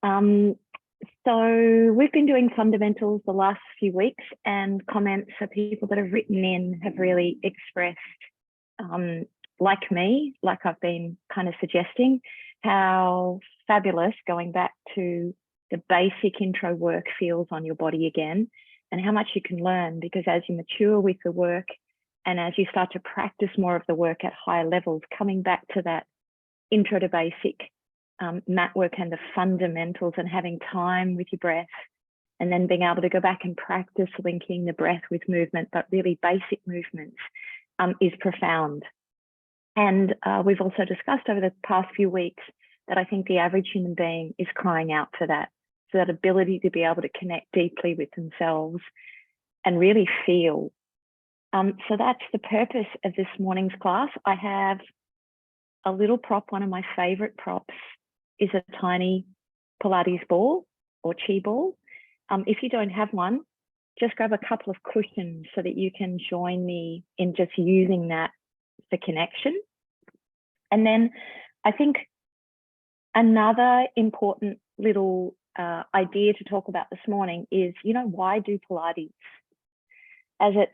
Um, so we've been doing fundamentals the last few weeks, and comments for people that have written in have really expressed, um, like me, like I've been kind of suggesting, how fabulous going back to the basic intro work feels on your body again, and how much you can learn, because as you mature with the work and as you start to practice more of the work at higher levels, coming back to that intro to basic mat work and the fundamentals, and having time with your breath, and then being able to go back and practice linking the breath with movement, but really basic movements, is profound. And we've also discussed over the past few weeks that I think the average human being is crying out for that. So that ability to be able to connect deeply with themselves and really feel. So that's the purpose of this morning's class. I have a little prop. One of my favorite props is a tiny Pilates ball or chi ball. If you don't have one, just grab a couple of cushions so that you can join me in just using that for connection. And then I think another important little idea to talk about this morning is, why do Pilates? As it's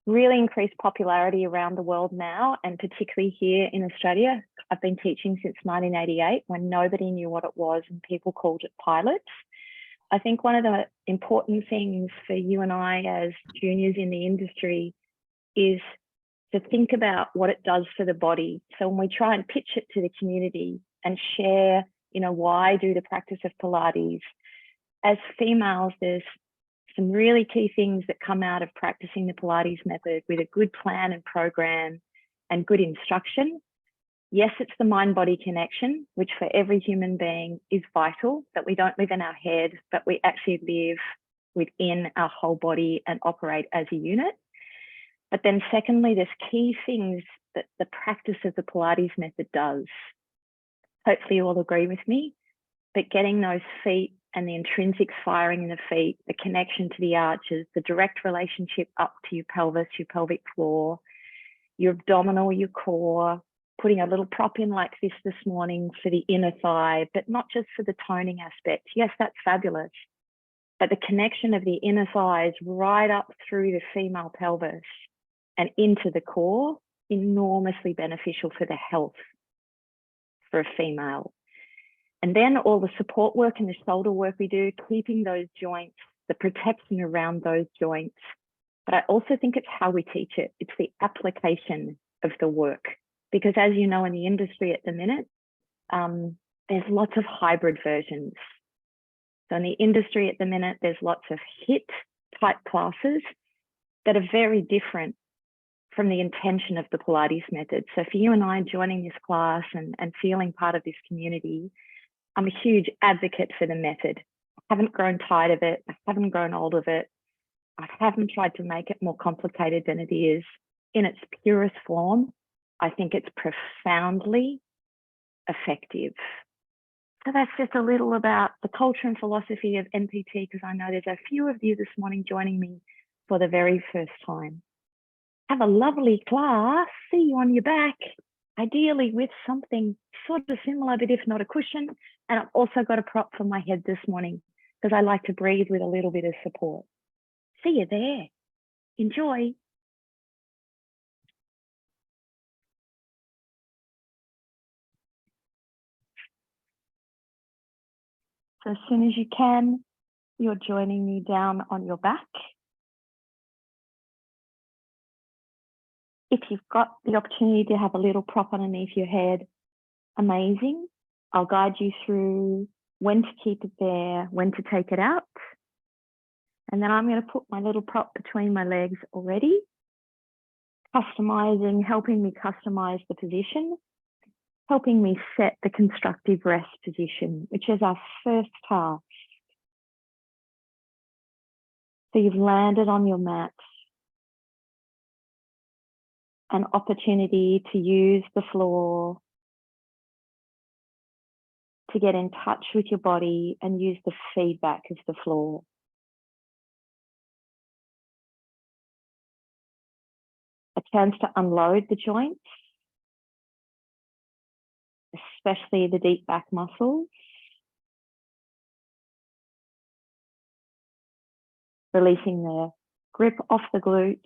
really increased popularity around the world now, and particularly here in Australia. I've been teaching since 1988, when nobody knew what it was and people called it pilates. I think one of the important things for you and I as juniors in the industry is to think about what it does for the body. So when we try and pitch it to the community and share, why do the practice of Pilates? As females, there's some really key things that come out of practicing the Pilates method with a good plan and program and good instruction. Yes, it's the mind-body connection, which for every human being is vital, that we don't live in our head, but we actually live within our whole body and operate as a unit. But then secondly, there's key things that the practice of the Pilates method does. Hopefully you all agree with me, but getting those feet and the intrinsic firing in the feet, the connection to the arches, the direct relationship up to your pelvis, your pelvic floor, your abdominal, your core, putting a little prop in like this morning for the inner thigh, but not just for the toning aspect. Yes, that's fabulous. But the connection of the inner thighs right up through the female pelvis and into the core, enormously beneficial for the health for a female. And then all the support work and the shoulder work we do, keeping those joints, the protection around those joints. But I also think it's how we teach it. It's the application of the work. Because as you know, in the industry at the minute, there's lots of hybrid versions. So in the industry at the minute, there's lots of HIIT type classes that are very different from the intention of the Pilates method. So for you and I joining this class and feeling part of this community, I'm a huge advocate for the method. I haven't grown tired of it. I haven't grown old of it. I haven't tried to make it more complicated than it is. In its purest form, I think it's profoundly effective. So that's just a little about the culture and philosophy of NPT, because I know there's a few of you this morning joining me for the very first time. Have a lovely class. See you on your back, ideally with something sort of similar, but if not a cushion. And I've also got a prop for my head this morning, because I like to breathe with a little bit of support. See you there. Enjoy. So as soon as you can, you're joining me down on your back. If you've got the opportunity to have a little prop underneath your head, amazing. I'll guide you through when to keep it there, when to take it out. And then I'm going to put my little prop between my legs already, customizing, helping me customize the position, helping me set the constructive rest position, which is our first task. So you've landed on your mat. An opportunity to use the floor to get in touch with your body and use the feedback of the floor. A chance to unload the joints, especially the deep back muscles, releasing the grip off the glutes.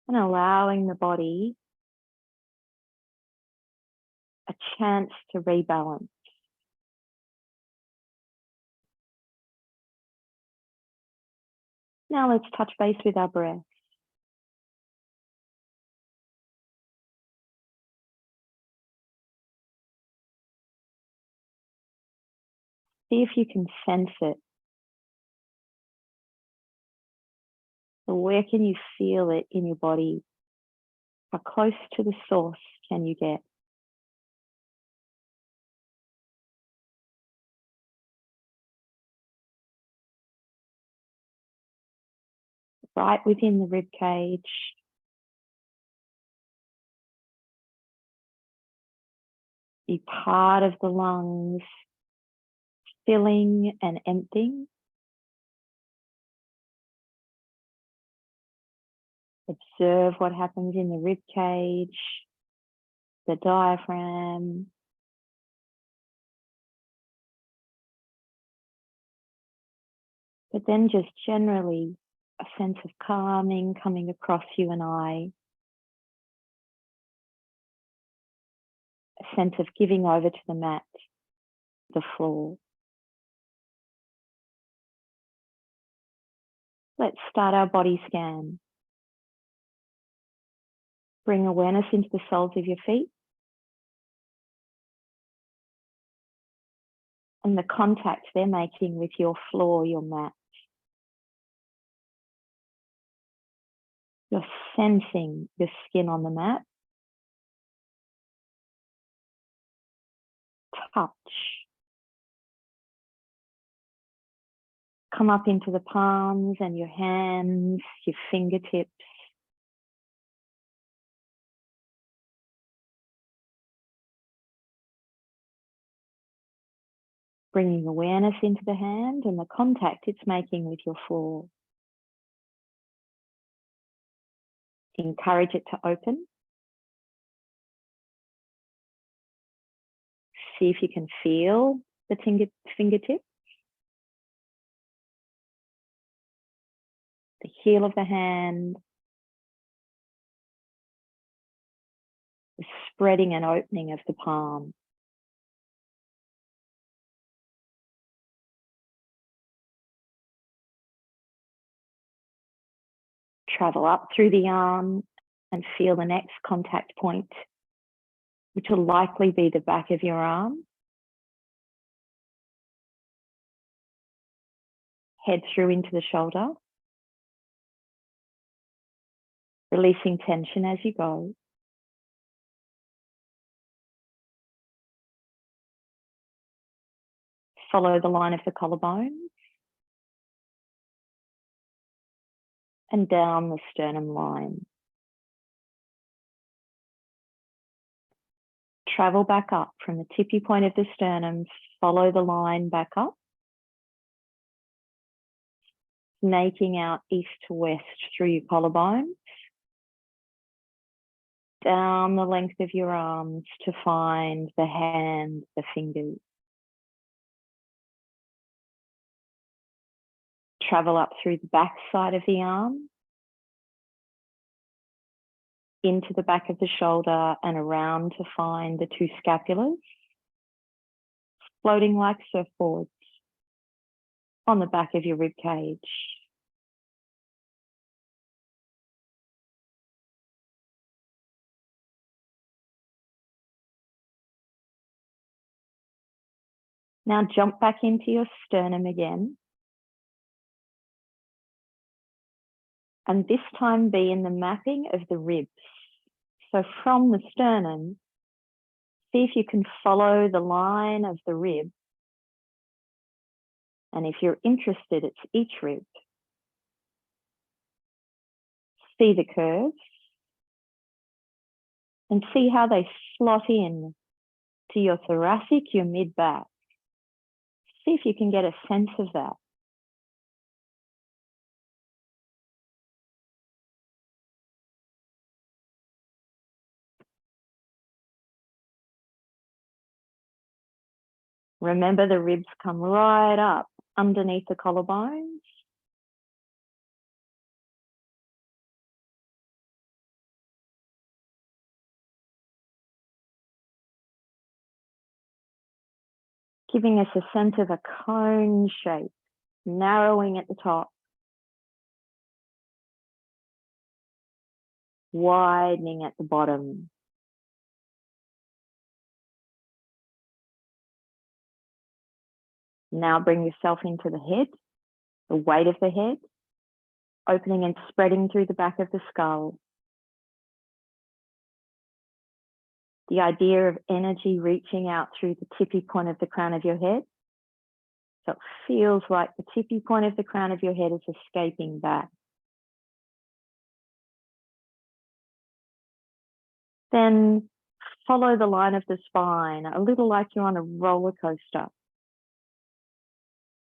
And allowing the body a chance to rebalance. Now let's touch base with our breath. See if you can sense it. So where can you feel it in your body? How close to the source can you get? Right within the rib cage. Be part of the lungs, filling and emptying. Observe what happens in the rib cage, the diaphragm. But then just generally a sense of calming coming across you and I. A sense of giving over to the mat, the floor. Let's start our body scan. Bring awareness into the soles of your feet and the contact they're making with your floor, your mat. You're sensing the skin on the mat. Touch. Come up into the palms and your hands, your fingertips. Bringing awareness into the hand and the contact it's making with your floor. Encourage it to open. See if you can feel the fingertip, the heel of the hand, the spreading and opening of the palm. Travel up through the arm and feel the next contact point, which will likely be the back of your arm. Head through into the shoulder, releasing tension as you go. Follow the line of the collarbone and down the sternum line. Travel back up from the tippy point of the sternum, follow the line back up, snaking out east to west through your collarbone, down the length of your arms to find the hand, the fingers. Travel up through the back side of the arm, into the back of the shoulder and around to find the two scapulars, floating like surfboards on the back of your rib cage. Now jump back into your sternum again. And this time be in the mapping of the ribs. So from the sternum, see if you can follow the line of the rib. And if you're interested, it's each rib. See the curves and see how they slot in to your thoracic, your mid-back. See if you can get a sense of that. Remember, the ribs come right up underneath the collarbones. Giving us a sense of a cone shape, narrowing at the top, widening at the bottom. Now bring yourself into the head, the weight of the head, opening and spreading through the back of the skull. The idea of energy reaching out through the tippy point of the crown of your head. So it feels like the tippy point of the crown of your head is escaping back. Then follow the line of the spine, a little like you're on a roller coaster.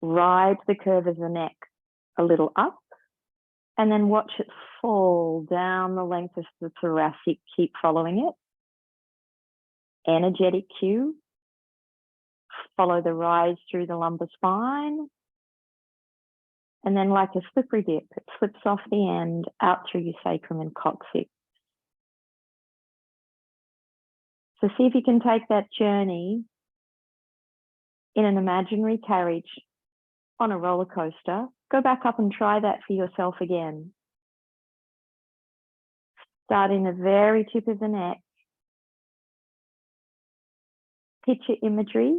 Ride the curve of the neck a little up, and then watch it fall down the length of the thoracic. Keep following it. Energetic cue. Follow the rise through the lumbar spine. And then like a slippery dip, it slips off the end out through your sacrum and coccyx. So see if you can take that journey in an imaginary carriage on a roller coaster. Go back up and try that for yourself again. Start in the very tip of the neck. Picture imagery.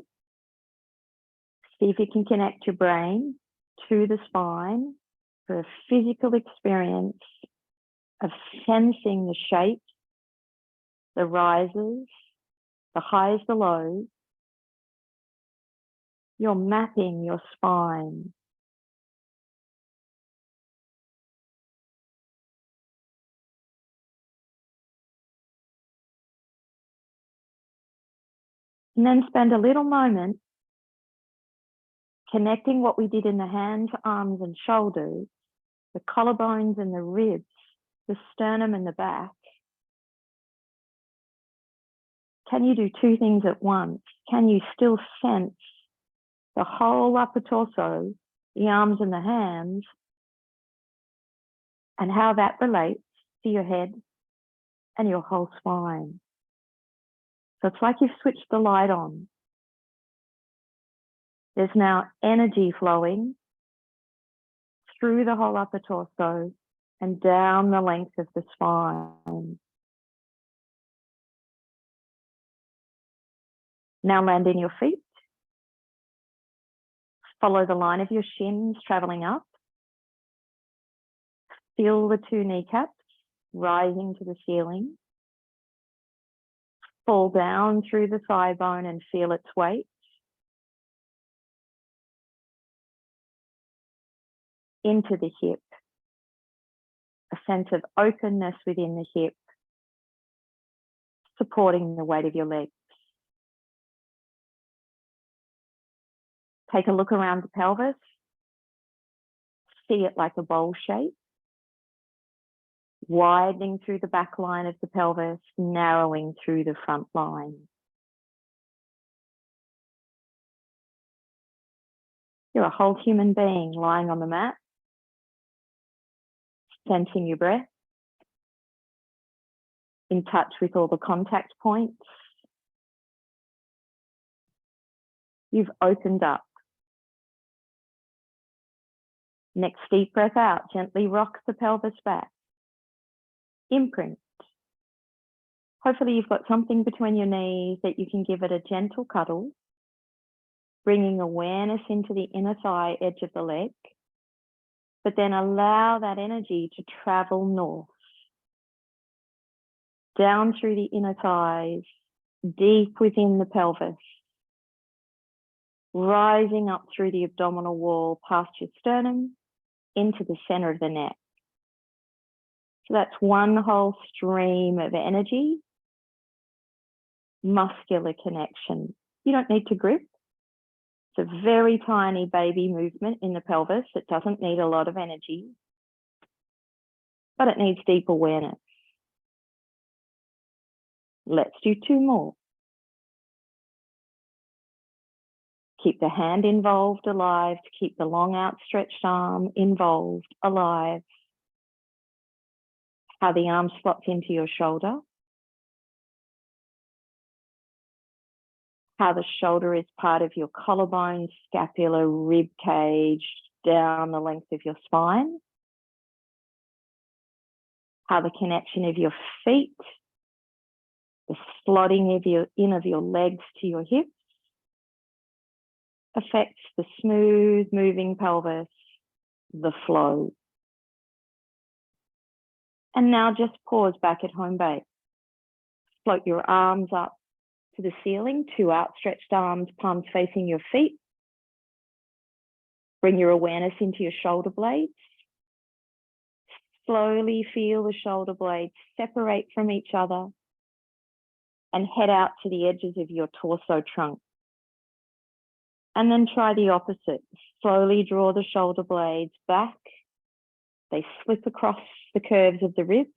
See if you can connect your brain to the spine for a physical experience of sensing the shape, the rises, the highs, the lows. You're mapping your spine. And then spend a little moment connecting what we did in the hands, arms, and shoulders, the collarbones and the ribs, the sternum and the back. Can you do two things at once? Can you still sense the whole upper torso, the arms and the hands, and how that relates to your head and your whole spine? So it's like you've switched the light on. There's now energy flowing through the whole upper torso and down the length of the spine. Now land in your feet. Follow the line of your shins traveling up. Feel the two kneecaps rising to the ceiling. Fall down through the thigh bone and feel its weight. Into the hip. A sense of openness within the hip, supporting the weight of your legs. Take a look around the pelvis. See it like a bowl shape, widening through the back line of the pelvis, narrowing through the front line. You're a whole human being lying on the mat, sensing your breath, in touch with all the contact points. You've opened up. Next deep breath out, gently rock the pelvis back. Imprint. Hopefully you've got something between your knees that you can give it a gentle cuddle, bringing awareness into the inner thigh edge of the leg, but then allow that energy to travel north, down through the inner thighs, deep within the pelvis, rising up through the abdominal wall past your sternum into the center of the neck. So that's one whole stream of energy, muscular connection. You don't need to grip. It's a very tiny baby movement in the pelvis. It doesn't need a lot of energy, but it needs deep awareness. Let's do two more. Keep the hand involved, alive, to keep the long outstretched arm involved, alive. How the arm slots into your shoulder. How the shoulder is part of your collarbone, scapula, rib cage, down the length of your spine. How the connection of your feet, the slotting of your legs to your hips affects the smooth moving pelvis, the flow. And now just pause back at home base. Float your arms up to the ceiling, two outstretched arms, palms facing your feet. Bring your awareness into your shoulder blades. Slowly feel the shoulder blades separate from each other and head out to the edges of your torso trunk. And then try the opposite. Slowly draw the shoulder blades back. They slip across the curves of the ribs.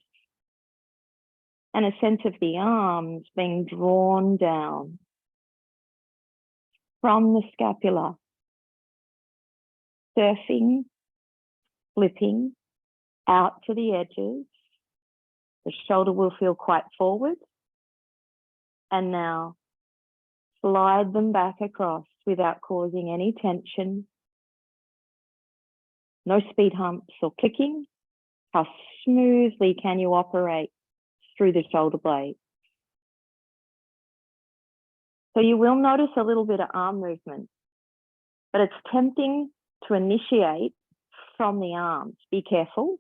And a sense of the arms being drawn down from the scapula, surfing, flipping out to the edges. The shoulder will feel quite forward. And now slide them back across without causing any tension. No speed humps or clicking. How smoothly can you operate through the shoulder blade? So you will notice a little bit of arm movement, but it's tempting to initiate from the arms. Be careful.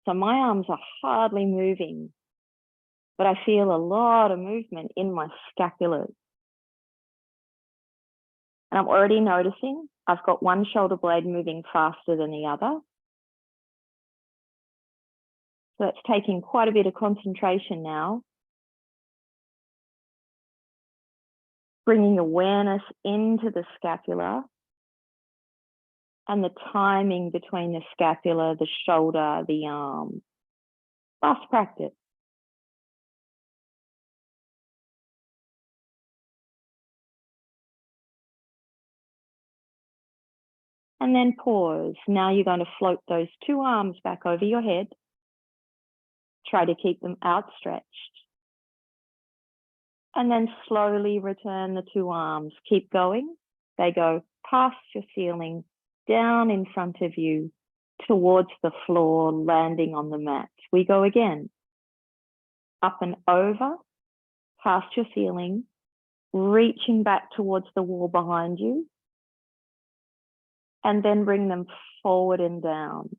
So my arms are hardly moving, but I feel a lot of movement in my scapulas. And I'm already noticing I've got one shoulder blade moving faster than the other. So it's taking quite a bit of concentration now. Bringing awareness into the scapula and the timing between the scapula, the shoulder, the arm. Fast practice. And then pause. Now you're going to float those two arms back over your head. Try to keep them outstretched. And then slowly return the two arms. Keep going. They go past your ceiling, down in front of you, towards the floor, landing on the mat. We go again. Up and over, past your ceiling, reaching back towards the wall behind you. And then bring them forward and down.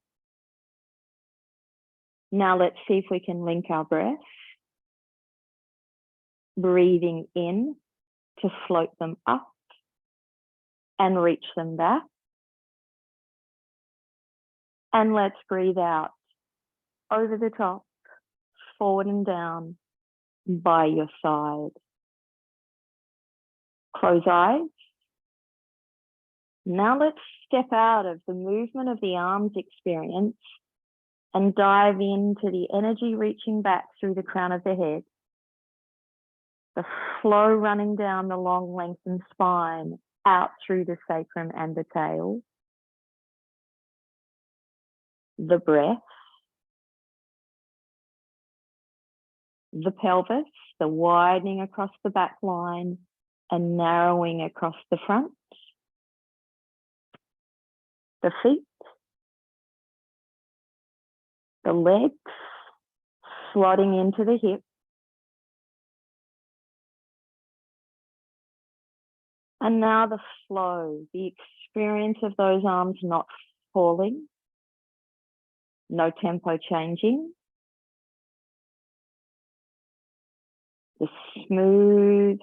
Now let's see if we can link our breath. Breathing in to float them up and reach them back. And let's breathe out over the top, forward and down by your side. Close eyes. Now let's step out of the movement of the arms experience and dive into the energy reaching back through the crown of the head. The flow running down the long lengthened spine, out through the sacrum and the tail. The breath. The pelvis, the widening across the back line and narrowing across the front. The feet. The legs, slotting into the hips. And now the flow, the experience of those arms not falling, no tempo changing. The smooth.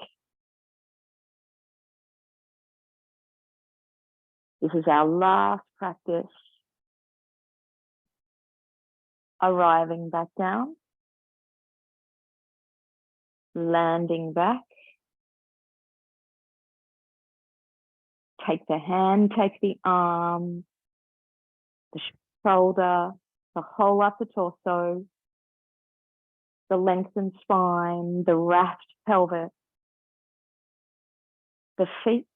This is our last practice. Arriving back down. Landing back. Take the hand, take the arm, the shoulder, the whole upper torso, the lengthened spine, the wrapped pelvis, the feet,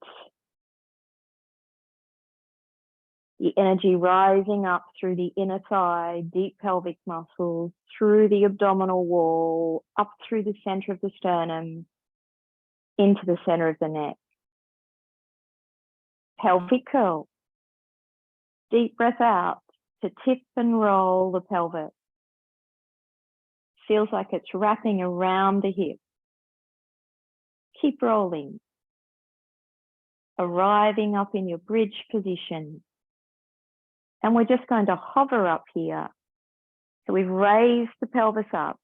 The energy rising up through the inner thigh, deep pelvic muscles, through the abdominal wall, up through the center of the sternum, into the center of the neck. Pelvic curl. Deep breath out to tip and roll the pelvis. Feels like it's wrapping around the hip. Keep rolling. Arriving up in your bridge position. And we're just going to hover up here. So we've raised the pelvis up.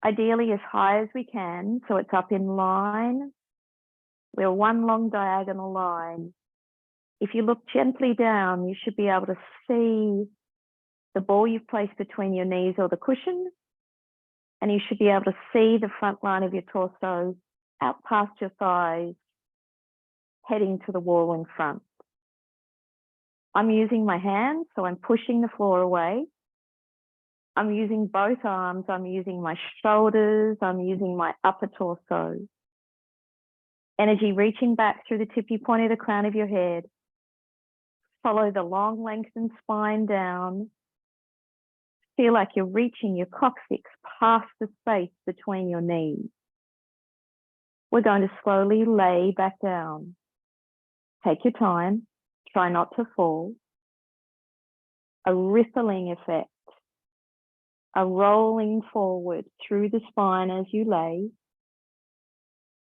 Ideally as high as we can, so it's up in line. We're one long diagonal line. If you look gently down, you should be able to see the ball you've placed between your knees or the cushion, and you should be able to see the front line of your torso out past your thighs, heading to the wall in front. I'm using my hands, so I'm pushing the floor away. I'm using both arms, I'm using my shoulders, I'm using my upper torso. Energy reaching back through the tippy point of the crown of your head. Follow the long lengthened spine down. Feel like you're reaching your coccyx past the space between your knees. We're going to slowly lay back down. Take your time, try not to fall. A rippling effect, a rolling forward through the spine as you lay.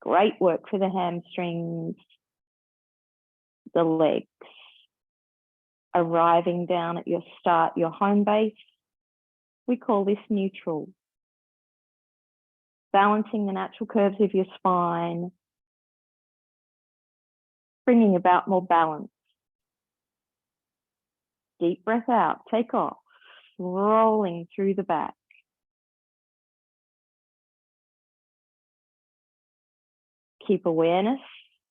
Great work for the hamstrings, the legs. Arriving down at your start, your home base. We call this neutral. Balancing the natural curves of your spine, bringing about more balance. Deep breath out, take off, rolling through the back. Keep awareness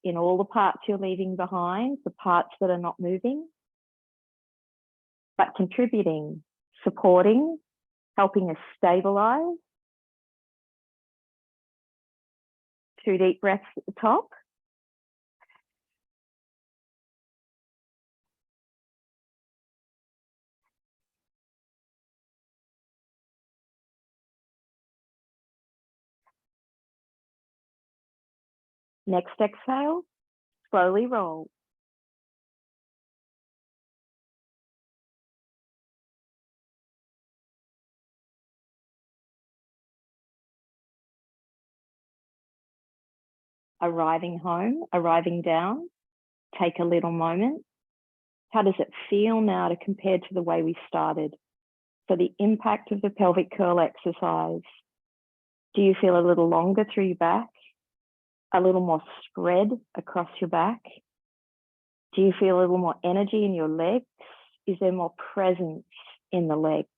in all the parts you're leaving behind, the parts that are not moving, but contributing, supporting, helping us stabilize. 2 deep breaths at the top. Next exhale, slowly roll. Arriving home, arriving down, take a little moment. How does it feel now to compare to the way we started? So the impact of the pelvic curl exercise. Do you feel a little longer through your back? A little more spread across your back? Do you feel a little more energy in your legs? Is there more presence in the legs?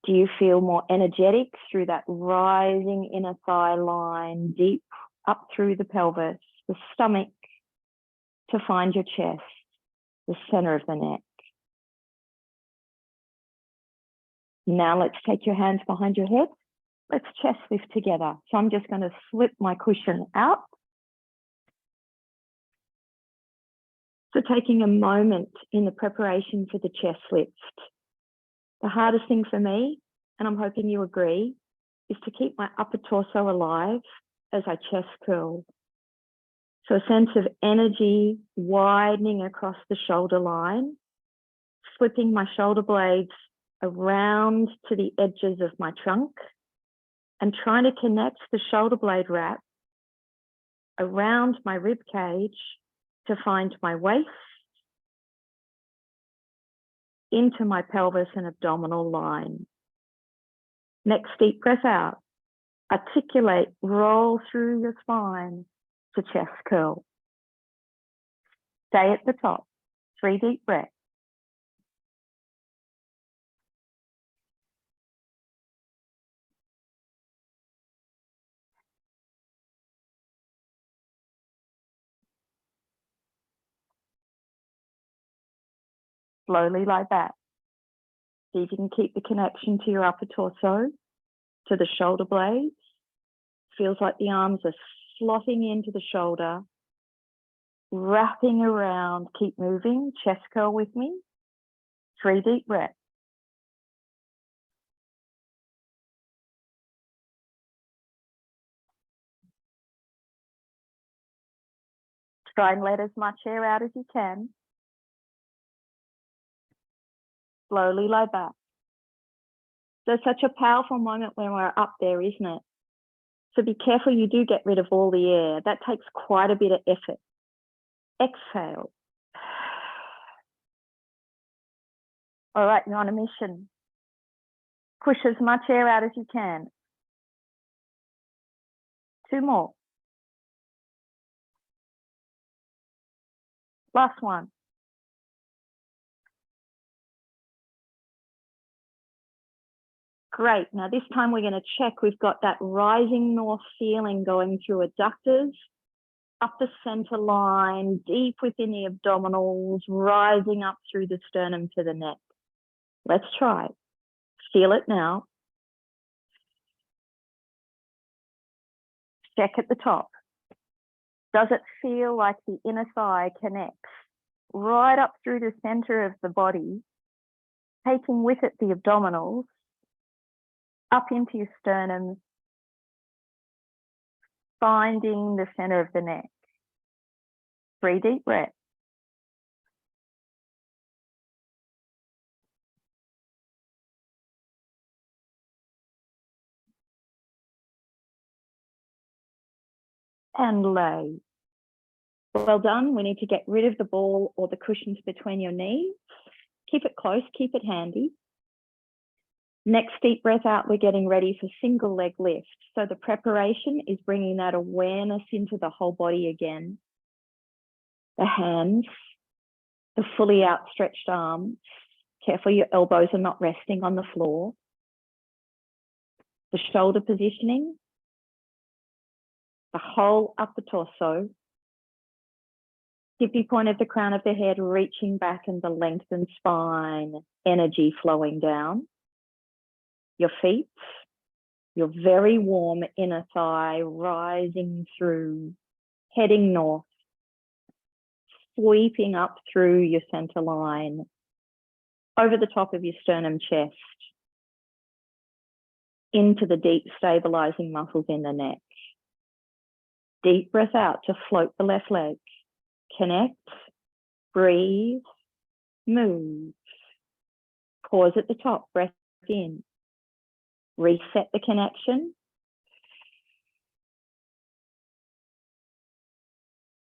Do you feel more energetic through that rising inner thigh line, deep up through the pelvis, the stomach, to find your chest, the center of the neck? Now let's take your hands behind your head. Let's chest lift together. So I'm just going to slip my cushion out. So taking a moment in the preparation for the chest lift. The hardest thing for me, and I'm hoping you agree, is to keep my upper torso alive as I chest curl. So a sense of energy widening across the shoulder line, slipping my shoulder blades around to the edges of my trunk and trying to connect the shoulder blade wrap around my rib cage to find my waist, into my pelvis and abdominal line. Next, deep breath out. Articulate, roll through your spine to chest curl. Stay at the top. 3 deep breaths. Slowly lie back. See if you can keep the connection to your upper torso, to the shoulder blades. Feels like the arms are slotting into the shoulder. wrapping around. Keep moving. Chest curl with me. 3 deep breaths. Try and let as much air out as you can. Slowly lie back. So it's such a powerful moment when we're up there, isn't it? So be careful you do get rid of all the air. That takes quite a bit of effort. Exhale. All right, you're on a mission. Push as much air out as you can. 2 more. Last one. Great. Now this time we're going to check we've got that rising north feeling going through adductors, up the center line, deep within the abdominals, rising up through the sternum to the neck. Let's try. Feel it now. Check at the top. Does it feel like the inner thigh connects right up through the center of the body, taking with it the abdominals, up into your sternum, finding the center of the neck. 3 deep breaths. And lay. Well done. We need to get rid of the ball or the cushions between your knees. Keep it close, keep it handy. Next deep breath out, we're getting ready for single leg lift. So the preparation is bringing that awareness into the whole body again. The hands, the fully outstretched arms. Careful your elbows are not resting on the floor. The shoulder positioning. The whole upper torso. Tippy point of the crown of the head reaching back and the lengthened spine, energy flowing down. Your feet, your very warm inner thigh rising through, heading north, sweeping up through your center line, over the top of your sternum chest, into the deep stabilizing muscles in the neck. Deep breath out to float the left leg. Connect, breathe, move. Pause at the top, breath in. Reset the connection.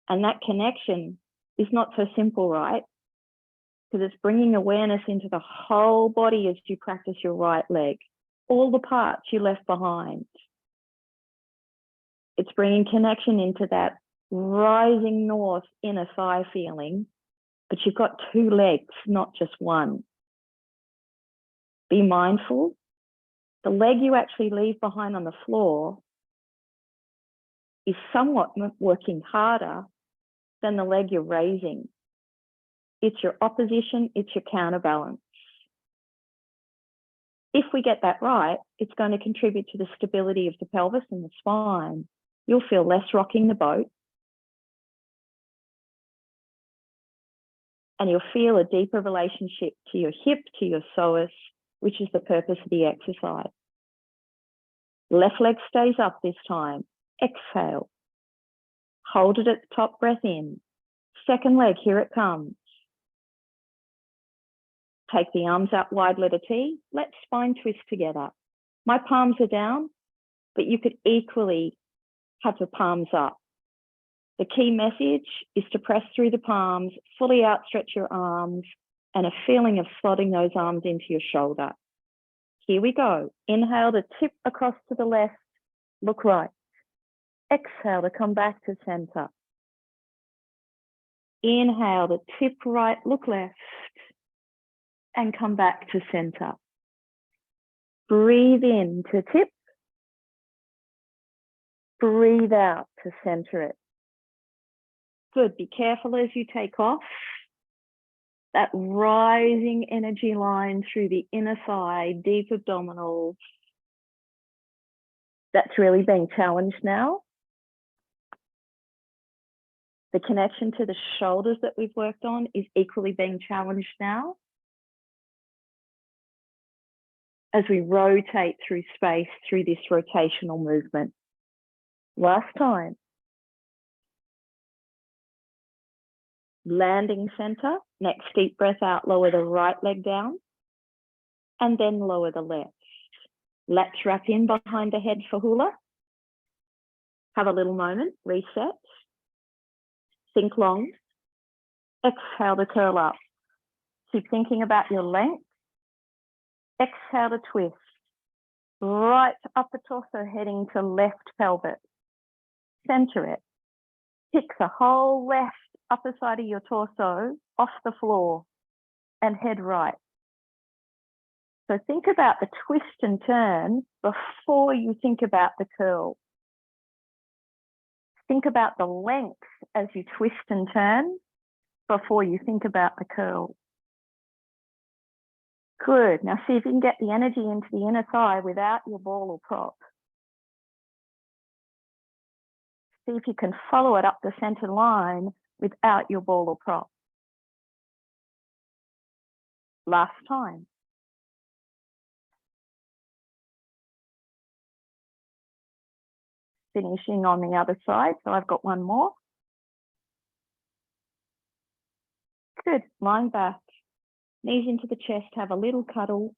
And that connection is not so simple, right? Because it's bringing awareness into the whole body as you practice your right leg, all the parts you left behind. It's bringing connection into that rising north inner thigh feeling, but you've got 2 legs, not just one. Be mindful. The leg you actually leave behind on the floor is somewhat working harder than the leg you're raising. It's your opposition, it's your counterbalance. If we get that right, it's going to contribute to the stability of the pelvis and the spine. You'll feel less rocking the boat. And you'll feel a deeper relationship to your hip, to your psoas, which is the purpose of the exercise. Left leg stays up this time. Exhale. Hold it at the top, breath in. Second leg, here it comes. Take the arms out wide, letter T. Let's spine twist together. My palms are down, but you could equally have the palms up. The key message is to press through the palms, fully outstretch your arms, and a feeling of slotting those arms into your shoulder. Here we go. Inhale to tip across to the left, look right. Exhale to come back to center. Inhale to tip right, look left, and come back to center. Breathe in to tip. Breathe out to center it. Good. Be careful as you take off. That rising energy line through the inner thigh, deep abdominals. That's really being challenged now. The connection to the shoulders that we've worked on is equally being challenged now as we rotate through space through this rotational movement. Last time. Landing center. Next deep breath out, lower the right leg down and then lower the left. Let's wrap in behind the head for hula. Have a little moment, reset. Think long. Exhale to curl up. Keep thinking about your length. Exhale to twist. Right upper torso heading to left pelvic. Center it. Pick the whole left upper side of your torso off the floor and head right. So think about the twist and turn before you think about the curl. Think about the length as you twist and turn before you think about the curl. Good. Now see if you can get the energy into the inner thigh without your ball or prop. See if you can follow it up the center line without your ball or prop. Last time. Finishing on the other side. So I've got one more. Good. Lying back. Knees into the chest. Have a little cuddle.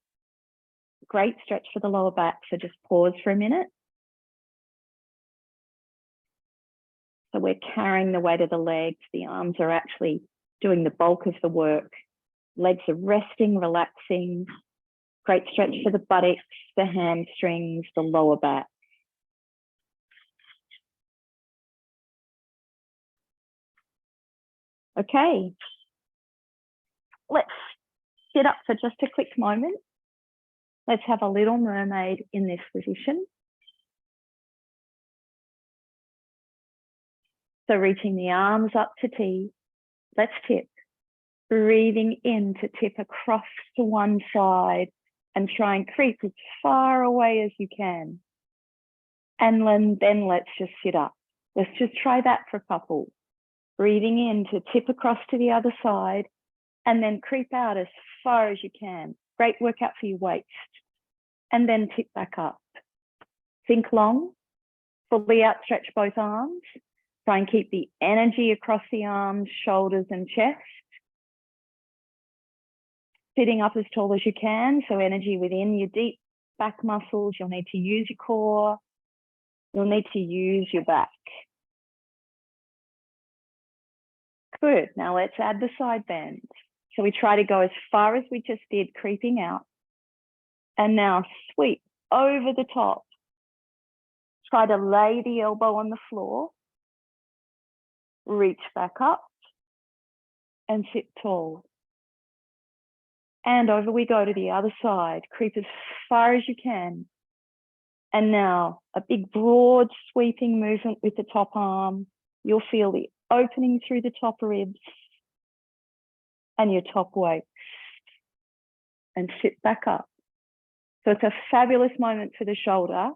Great stretch for the lower back. So just pause for a minute. So we're carrying the weight of the legs. The arms are actually doing the bulk of the work. Legs are resting, relaxing. Great stretch for the buttocks, the hamstrings, the lower back. Okay. Let's sit up for just a quick moment. Let's have a little mermaid in this position. So reaching the arms up to T, let's tip. Breathing in to tip across to one side and try and creep as far away as you can. And then let's just sit up. Let's just try that for a couple. Breathing in to tip across to the other side and then creep out as far as you can. Great workout for your waist. And then tip back up. Think long, fully outstretch both arms. Try and keep the energy across the arms, shoulders and chest. Sitting up as tall as you can, so energy within your deep back muscles. You'll need to use your core. You'll need to use your back. Good. Now let's add the side bends. So we try to go as far as we just did, creeping out. And now sweep over the top. Try to lay the elbow on the floor. Reach back up and sit tall. And over we go to the other side. Creep as far as you can. And now a big, broad, sweeping movement with the top arm. You'll feel the opening through the top ribs and your top waist. And sit back up. So it's a fabulous moment for the shoulder.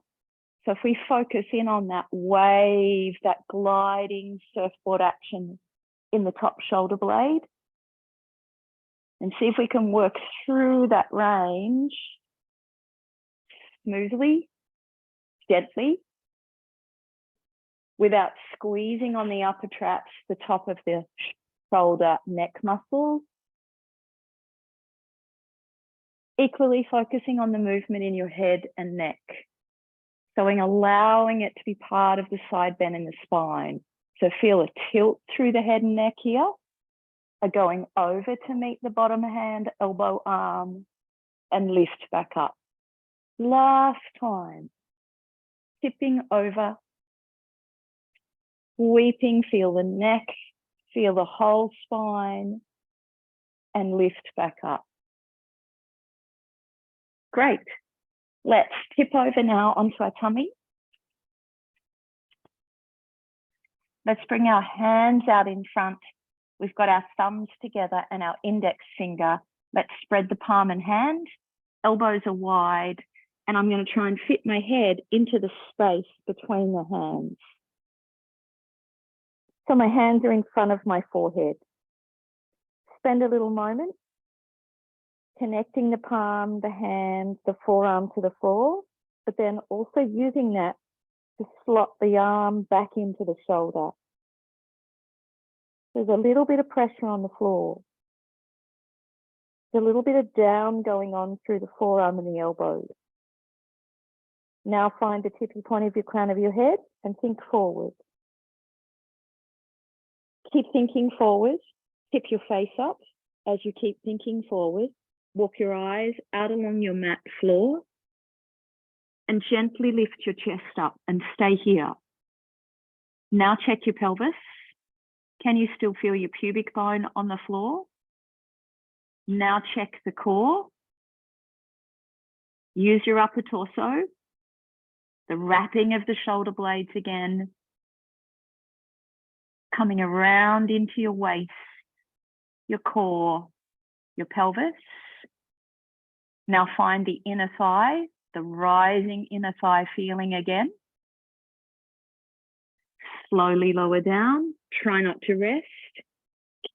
So if we focus in on that wave, that gliding surfboard action in the top shoulder blade, and see if we can work through that range smoothly, gently, without squeezing on the upper traps, the top of the shoulder neck muscles. Equally focusing on the movement in your head and neck. So allowing it to be part of the side bend in the spine. So feel a tilt through the head and neck here. Going over to meet the bottom hand, elbow, arm, and lift back up. Last time. Tipping over. Sweeping, feel the neck, feel the whole spine, and lift back up. Great. Let's tip over now onto our tummy. Let's bring our hands out in front. We've got our thumbs together and our index finger. Let's spread the palm and hand. Elbows are wide. And I'm going to try and fit my head into the space between the hands. So my hands are in front of my forehead. Spend a little moment connecting the palm, the hand, the forearm to the floor, but then also using that to slot the arm back into the shoulder. There's a little bit of pressure on the floor. There's a little bit of down going on through the forearm and the elbows. Now find the tippy point of your crown of your head and think forward. Keep thinking forward. Tip your face up as you keep thinking forward. Walk your eyes out along your mat floor and gently lift your chest up and stay here. Now check your pelvis. Can you still feel your pubic bone on the floor? Now check the core. Use your upper torso. The wrapping of the shoulder blades again. Coming around into your waist, your core, your pelvis. Now find the inner thigh, the rising inner thigh feeling again. Slowly lower down. Try not to rest.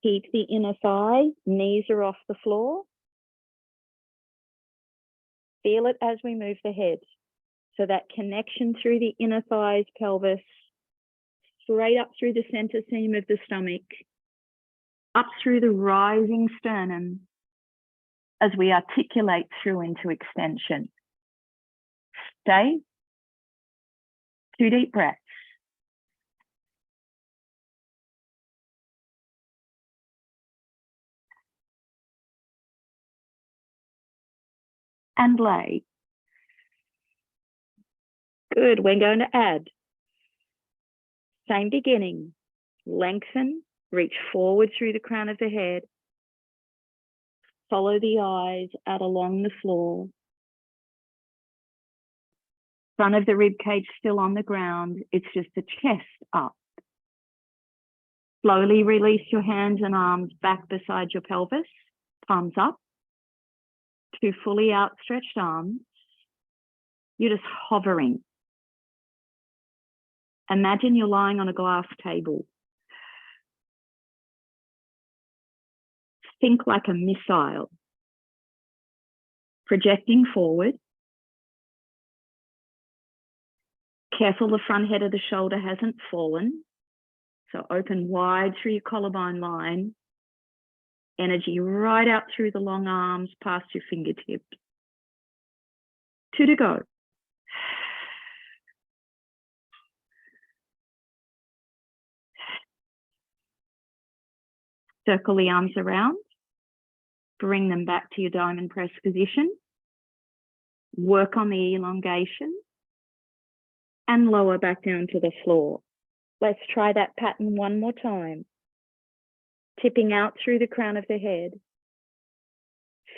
Keep the inner thigh. Knees are off the floor. Feel it as we move the head. So that connection through the inner thighs, pelvis, straight up through the center seam of the stomach, up through the rising sternum as we articulate through into extension. Stay. 2 deep breaths. And lay. Good. We're going to add. Same beginning. Lengthen. Reach forward through the crown of the head. Follow the eyes out along the floor. Front of the rib cage still on the ground. It's just the chest up. Slowly release your hands and arms back beside your pelvis. Palms up. 2 fully outstretched arms. You're just hovering. Imagine you're lying on a glass table. Think like a missile. Projecting forward. Careful the front head of the shoulder hasn't fallen. So open wide through your collarbone line. Energy right out through the long arms past your fingertips. 2 to go. Circle the arms around. Bring them back to your diamond press position. Work on the elongation. And lower back down to the floor. Let's try that pattern one more time. Tipping out through the crown of the head.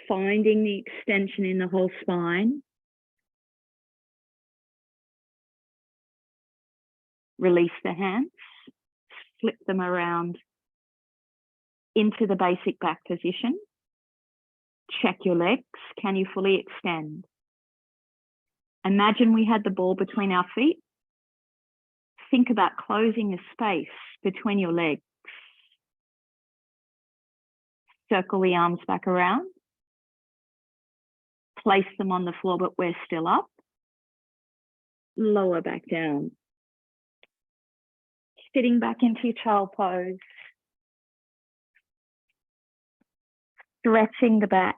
Finding the extension in the whole spine. Release the hands. Flip them around into the basic back position. Check your legs. Can you fully extend? Imagine we had the ball between our feet. Think about closing a space between your legs. Circle the arms back around. Place them on the floor, but we're still up. Lower back down. Sitting back into your child pose. Stretching the back.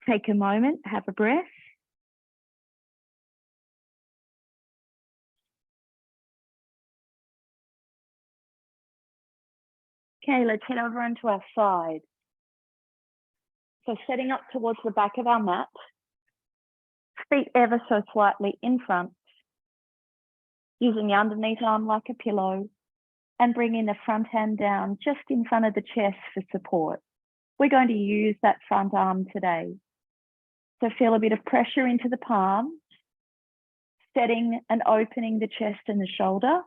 Take a moment, have a breath. Okay, let's head over onto our side. So setting up towards the back of our mat, feet ever so slightly in front, using the underneath arm like a pillow, and bringing the front hand down just in front of the chest for support. We're going to use that front arm today. So feel a bit of pressure into the palms, setting and opening the chest and the shoulder.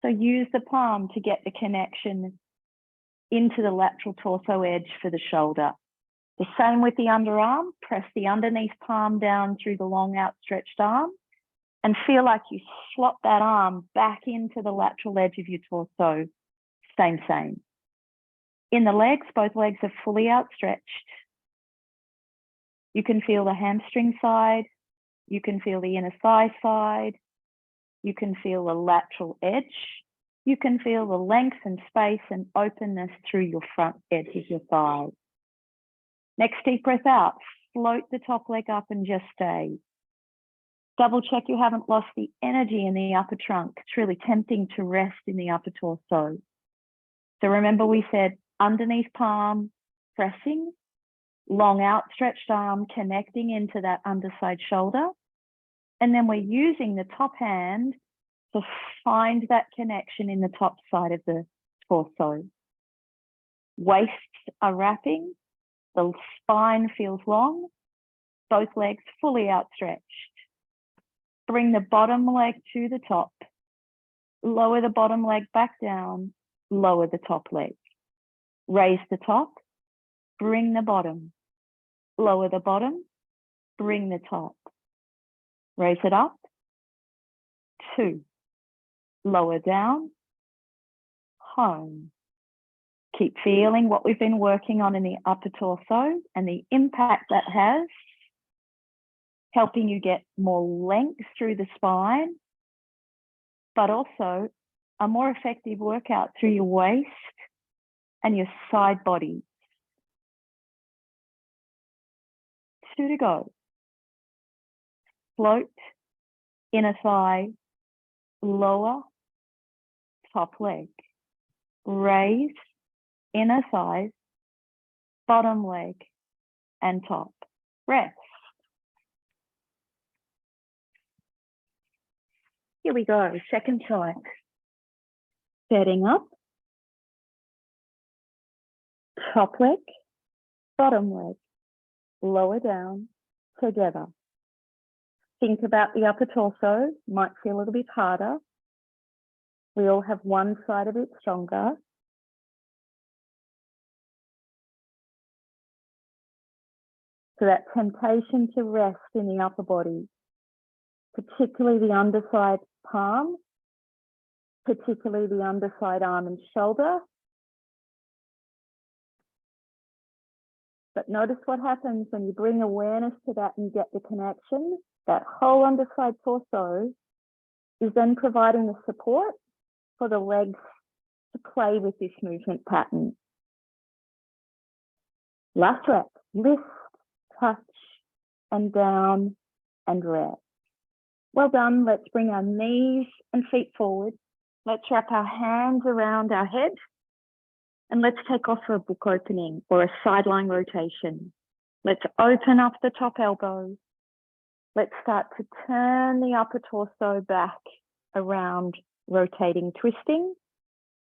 So use the palm to get the connection into the lateral torso edge for the shoulder. The same with the underarm. Press the underneath palm down through the long outstretched arm and feel like you slot that arm back into the lateral edge of your torso. Same. In the legs, both legs are fully outstretched. You can feel the hamstring side. You can feel the inner thigh side. You can feel the lateral edge. You can feel the length and space and openness through your front edge of your thigh. Next deep breath out. Float the top leg up and just stay. Double check you haven't lost the energy in the upper trunk. It's really tempting to rest in the upper torso. So remember we said underneath palm, pressing, long outstretched arm connecting into that underside shoulder. And then we're using the top hand to find that connection in the top side of the torso. Waists are wrapping, the spine feels long, both legs fully outstretched. Bring the bottom leg to the top, lower the bottom leg back down, lower the top leg. Raise the top, bring the bottom, lower the bottom, bring the top. Raise it up, 2, lower down, home. Keep feeling what we've been working on in the upper torso and the impact that has, helping you get more length through the spine, but also a more effective workout through your waist and your side body. 2 to go. Float, inner thigh, lower, top leg. Raise, inner thighs, bottom leg, and top. Rest. Here we go, second side. Setting up. Top leg, bottom leg, lower down, together. Think about the upper torso, might feel a little bit harder. We all have one side of it stronger. So that temptation to rest in the upper body, particularly the underside palm, particularly the underside arm and shoulder. But notice what happens when you bring awareness to that and get the connection. That whole underside torso is then providing the support for the legs to play with this movement pattern. Last rep, lift, touch, and down, and rest. Well done. Let's bring our knees and feet forward. Let's wrap our hands around our head. And let's take off for a book opening or a sideline rotation. Let's open up the top elbow. Let's start to turn the upper torso back around, rotating, twisting.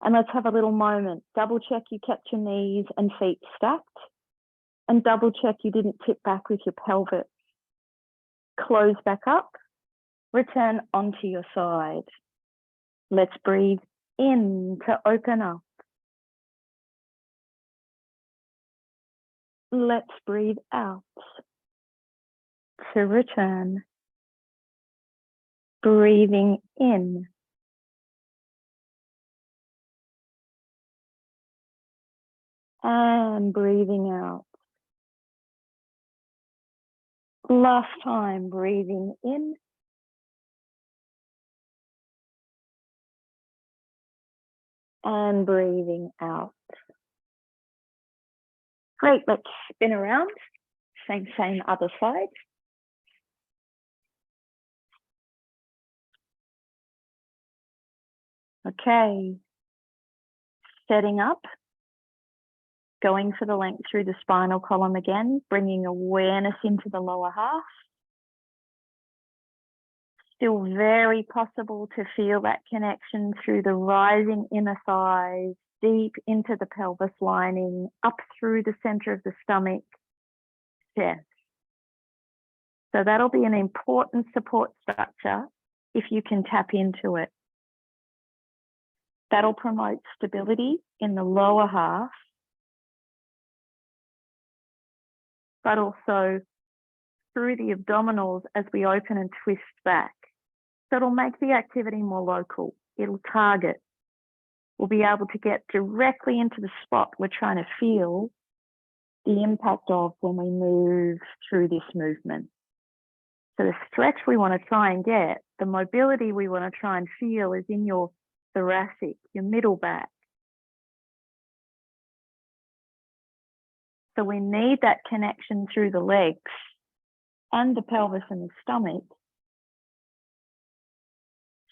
And let's have a little moment. Double check you kept your knees and feet stacked. And double check you didn't tip back with your pelvis. Close back up. Return onto your side. Let's breathe in to open up. Let's breathe out to return. Breathing in. And breathing out. Last time, breathing in. And breathing out. Great, let's spin around. Same other side. Okay. Setting up. Going for the length through the spinal column again, bringing awareness into the lower half. Still very possible to feel that connection through the rising inner thighs, deep into the pelvis lining, up through the center of the stomach, chest. So that'll be an important support structure if you can tap into it. That'll promote stability in the lower half, but also through the abdominals as we open and twist back. So it'll make the activity more local. It'll target. We'll be able to get directly into the spot we're trying to feel the impact of when we move through this movement. So the stretch we want to try and get, the mobility we want to try and feel is in your thoracic, your middle back. So we need that connection through the legs and the pelvis and the stomach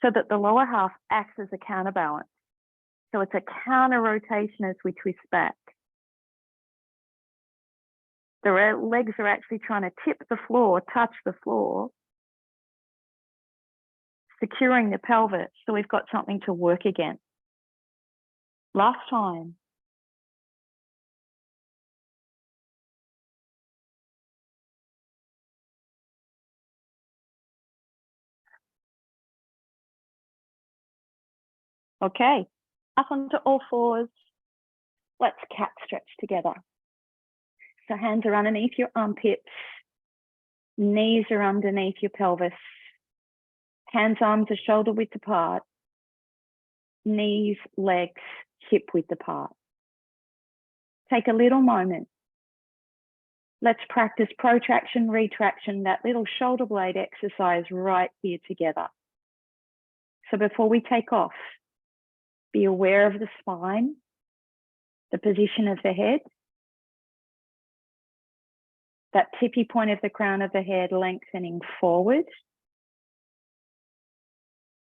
so that the lower half acts as a counterbalance. So it's a counter rotation as we twist back. The legs are actually trying to tip the floor, touch the floor, securing the pelvis so we've got something to work against. Last time. Okay, up onto all fours. Let's cat stretch together. So hands are underneath your armpits, knees are underneath your pelvis, hands, arms are shoulder width apart, knees, legs, hip width apart. Take a little moment. Let's practice protraction, retraction, that little shoulder blade exercise right here together. So before we take off, be aware of the spine, the position of the head, that tippy point of the crown of the head lengthening forward.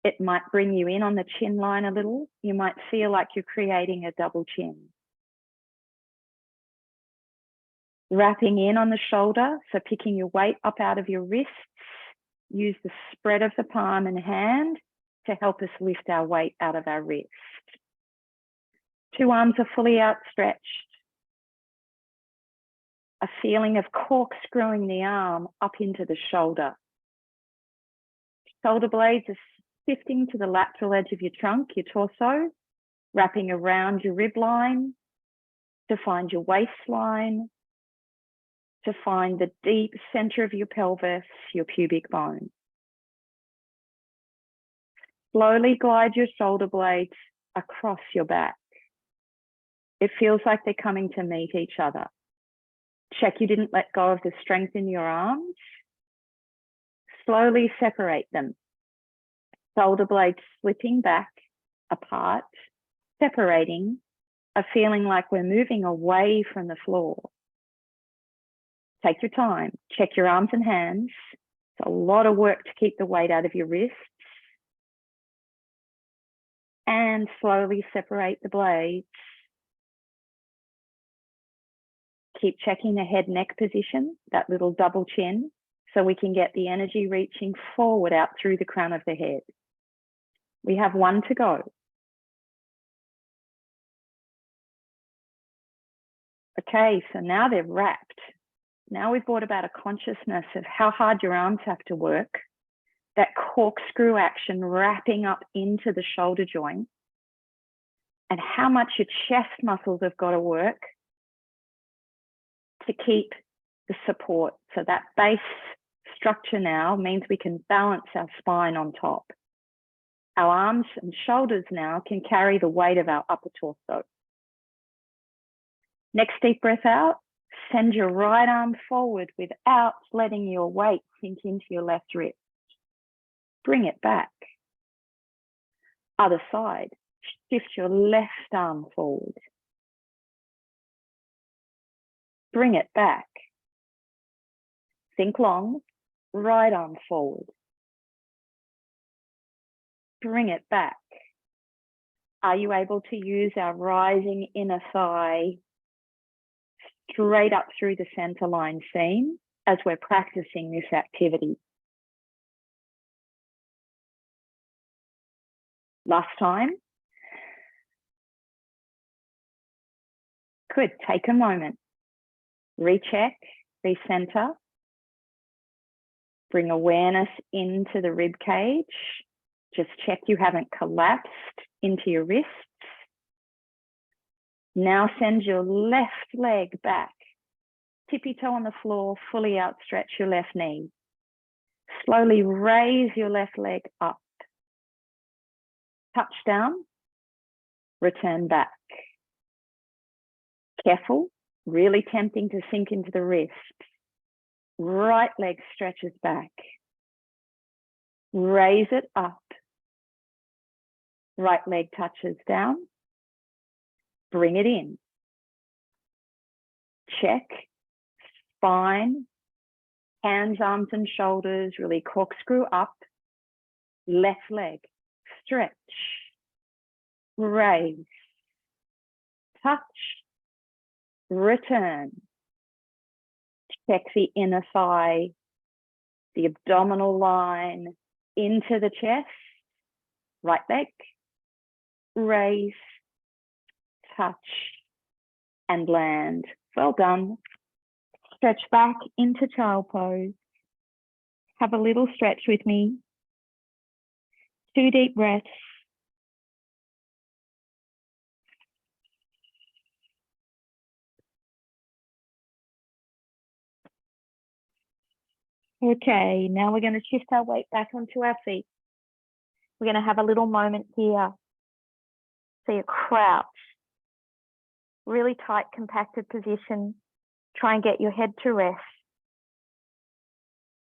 It might bring you in on the chin line a little. You might feel like you're creating a double chin. Wrapping in on the shoulder, so picking your weight up out of your wrists. Use the spread of the palm and hand to help us lift our weight out of our wrist. Two arms are fully outstretched. A feeling of corkscrewing the arm up into the shoulder. Shoulder blades are shifting to the lateral edge of your trunk, your torso, wrapping around your rib line to find your waistline, to find the deep center of your pelvis, your pubic bone. Slowly glide your shoulder blades across your back. It feels like they're coming to meet each other. Check you didn't let go of the strength in your arms. Slowly separate them. Shoulder blades slipping back, apart, separating, a feeling like we're moving away from the floor. Take your time. Check your arms and hands. It's a lot of work to keep the weight out of your wrists. And slowly separate the blades. Keep checking the head neck position, that little double chin, so we can get the energy reaching forward out through the crown of the head. We have one to go. Okay, so now they're wrapped. Now we've brought about a consciousness of how hard your arms have to work, that corkscrew action wrapping up into the shoulder joint, and how much your chest muscles have got to work to keep the support. So that base structure now means we can balance our spine on top. Our arms and shoulders now can carry the weight of our upper torso. Next deep breath out, send your right arm forward without letting your weight sink into your left wrist. Bring it back. Other side, shift your left arm forward. Bring it back. Think long, right arm forward. Bring it back. Are you able to use our rising inner thigh straight up through the center line seam as we're practicing this activity? Last time. Good, take a moment. Recheck, recenter. Bring awareness into the rib cage. Just check you haven't collapsed into your wrists. Now send your left leg back. Tippy toe on the floor, fully outstretch your left knee. Slowly raise your left leg up. Touch down, return back. Careful, really tempting to sink into the wrist. Right leg stretches back. Raise it up. Right leg touches down. Bring it in. Check. Spine, hands, arms, and shoulders really corkscrew up. Left leg, stretch. Raise. Touch. Return. Check the inner thigh, the abdominal line into the chest. Right leg, raise, touch, and land. Well done. Stretch back into child pose. Have a little stretch with me. 2 deep breaths. Okay, now we're going to shift our weight back onto our feet. We're going to have a little moment here. So you crouch. Really tight, compacted position. Try and get your head to rest.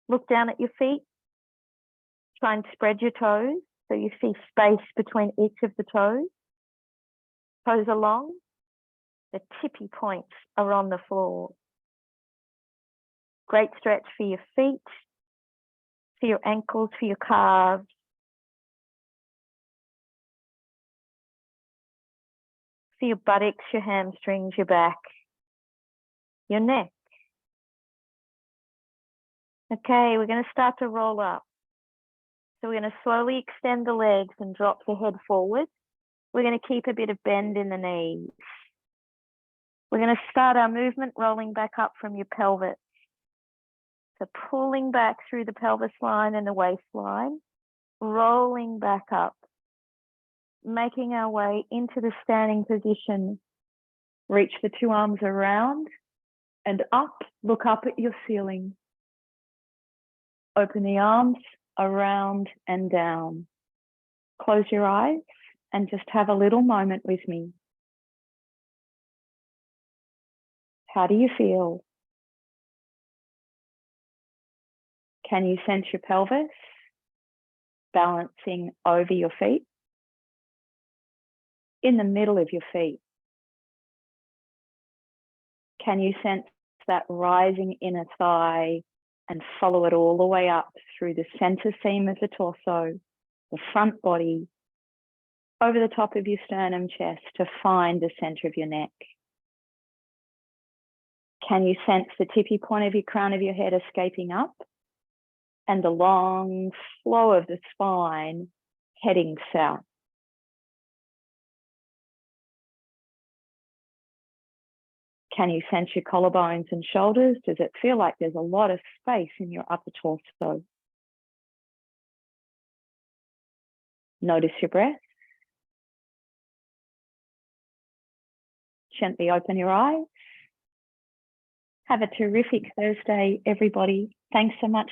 Look down at your feet. Try and spread your toes so you see space between each of the toes. Toes are long. The tippy points are on the floor. Great stretch for your feet, for your ankles, for your calves. For your buttocks, your hamstrings, your back, your neck. Okay, we're going to start to roll up. So we're going to slowly extend the legs and drop the head forward. We're going to keep a bit of bend in the knees. We're going to start our movement rolling back up from your pelvis. So pulling back through the pelvis line and the waistline, rolling back up, making our way into the standing position. Reach the 2 arms around and up, look up at your ceiling. Open the arms around and down. Close your eyes and just have a little moment with me. How do you feel? Can you sense your pelvis balancing over your feet? In the middle of your feet? Can you sense that rising inner thigh and follow it all the way up through the center seam of the torso, the front body, over the top of your sternum chest to find the center of your neck? Can you sense the tippy point of your crown of your head escaping up and the long flow of the spine heading south? Can you sense your collarbones and shoulders? Does it feel like there's a lot of space in your upper torso? Notice your breath. Gently open your eyes. Have a terrific Thursday, everybody. Thanks so much